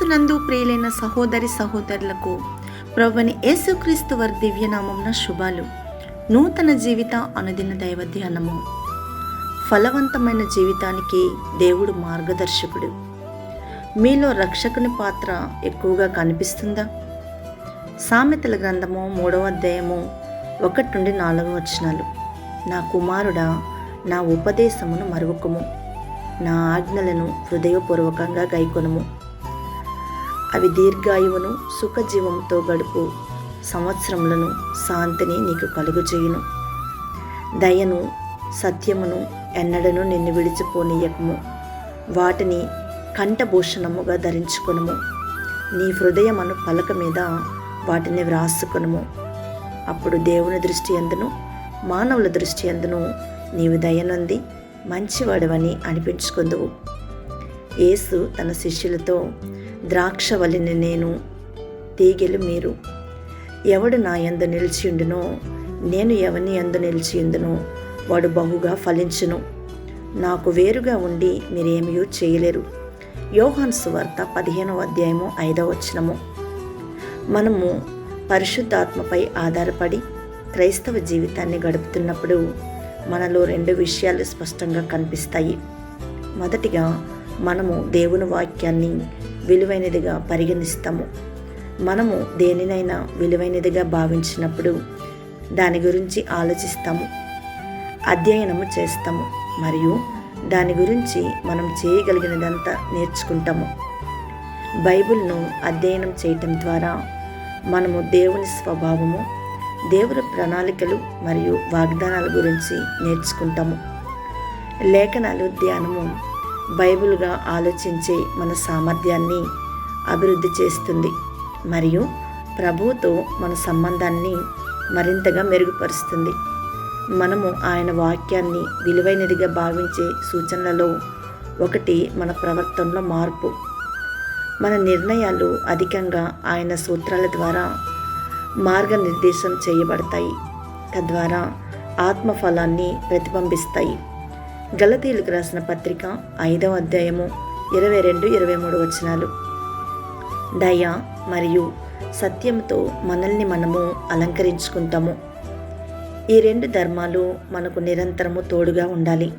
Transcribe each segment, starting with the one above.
క్రీస్తునందు ప్రియులైన సహోదరి సహోదరులకు ప్రభువైన యేసుక్రీస్తు వారి దివ్యనామమున శుభాలు. నూతన జీవిత అనుదిన దైవ ధ్యానము. ఫలవంతమైన జీవితానికి దేవుడు మార్గదర్శకుడు. మీలో రక్షకుని పాత్ర ఎక్కువగా కనిపిస్తుందా? సామెతల గ్రంథము 3వ అధ్యాయము 1 నుండి 4 వచనాలు. నా కుమారుడా, నా ఉపదేశమును మరువకుము, నా ఆజ్ఞలను హృదయపూర్వకంగా గైకొనుము. అవి దీర్ఘాయువును సుఖజీవంతో గడుపు సంవత్సరములను శాంతిని నీకు కలుగజేయును. దయను సత్యమును ఎన్నడను నిన్ను విడిచిపోనీయకము. వాటిని కంఠభూషణముగా ధరించుకొనుము. నీ హృదయమను పలక మీద వాటిని వ్రాసుకొనుము. అప్పుడు దేవుని దృష్టి యందును మానవుల దృష్టి యందును నీవు దయనొంది మంచివాడవని అనిపించుకొందువు. యేసు తన శిష్యులతో, ద్రాక్షవల్లిని నేను, తీగెలు మీరు. ఎవడు నా యందు నిలిచియుండునో, నేను ఎవని యందు నిలిచియుందునో వాడు బహుగా ఫలించును. నాకు వేరుగా ఉండి మీరేమీ చేయలేరు. యోహాను సువార్త 15వ అధ్యాయము 5వ వచనము. మనము పరిశుద్ధాత్మపై ఆధారపడి క్రైస్తవ జీవితాన్ని గడుపుతున్నప్పుడు మనలో 2 విషయాలు స్పష్టంగా కనిపిస్తాయి. మొదటిగా, మనము దేవుని వాక్యాన్ని విలువైనదిగా పరిగణిస్తాము. మనము దేనినైనా విలువైనదిగా భావించినప్పుడు దాని గురించి ఆలోచిస్తాము, అధ్యయనము చేస్తాము, మరియు దాని గురించి మనం చేయగలిగినదంతా నేర్చుకుంటాము. బైబిల్ను అధ్యయనం చేయటం ద్వారా మనము దేవుని స్వభావము, దేవుని ప్రణాళికలు మరియు వాగ్దానాల గురించి నేర్చుకుంటాము. లేఖనాలు ధ్యానము బైబిల్గా ఆలోచించే మన సామర్థ్యాన్ని అభివృద్ధి చేస్తుంది మరియు ప్రభువుతో మన సంబంధాన్ని మరింతగా మెరుగుపరుస్తుంది. మనము ఆయన వాక్యాన్ని విలువైనదిగా భావించే సూచనలలో ఒకటి మన ప్రవర్తనలో మార్పు. మన నిర్ణయాలు అధికంగా ఆయన సూత్రాల ద్వారా మార్గనిర్దేశం చేయబడతాయి, తద్వారా ఆత్మఫలాన్ని ప్రతిబింబిస్తాయి. గలతీయులకు రాసిన పత్రిక 5వ అధ్యాయము 22-23 వచనాలు. దయ మరియు సత్యంతో మనల్ని మనము అలంకరించుకుంటాము. ఈ 2 ధర్మాలు మనకు నిరంతరము తోడుగా ఉండాలి.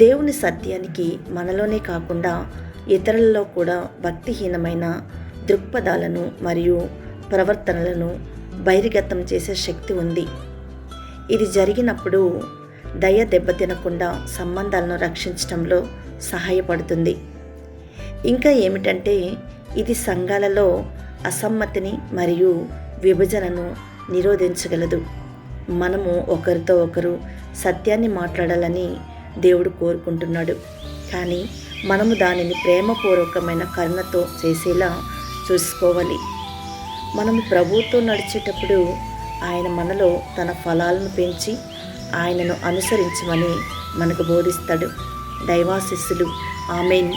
దేవుని సత్యానికి మనలోనే కాకుండా ఇతరులలో కూడా భక్తిహీనమైన దృక్పథాలను మరియు ప్రవర్తనలను బహిర్గతం చేసే శక్తి ఉంది. ఇది జరిగినప్పుడు దయ దెబ్బతినకుండా సంబంధాలను రక్షించడంలో సహాయపడుతుంది. ఇంకా ఏమిటంటే, ఇది సంఘాలలో అసమ్మతిని మరియు విభజనను నిరోధించగలదు. మనము ఒకరితో ఒకరు సత్యాన్ని మాట్లాడాలని దేవుడు కోరుకుంటున్నాడు, కానీ మనము దానిని ప్రేమపూర్వకమైన కరుణతో చేసేలా చూసుకోవాలి. మనము ప్రభువుతో నడిచేటప్పుడు ఆయన మనలో తన ఫలాలను పెంచి ఆయనను అనుసరించమని మనకు బోధిస్తాడు. దైవాశీస్సులు. ఆమేన్.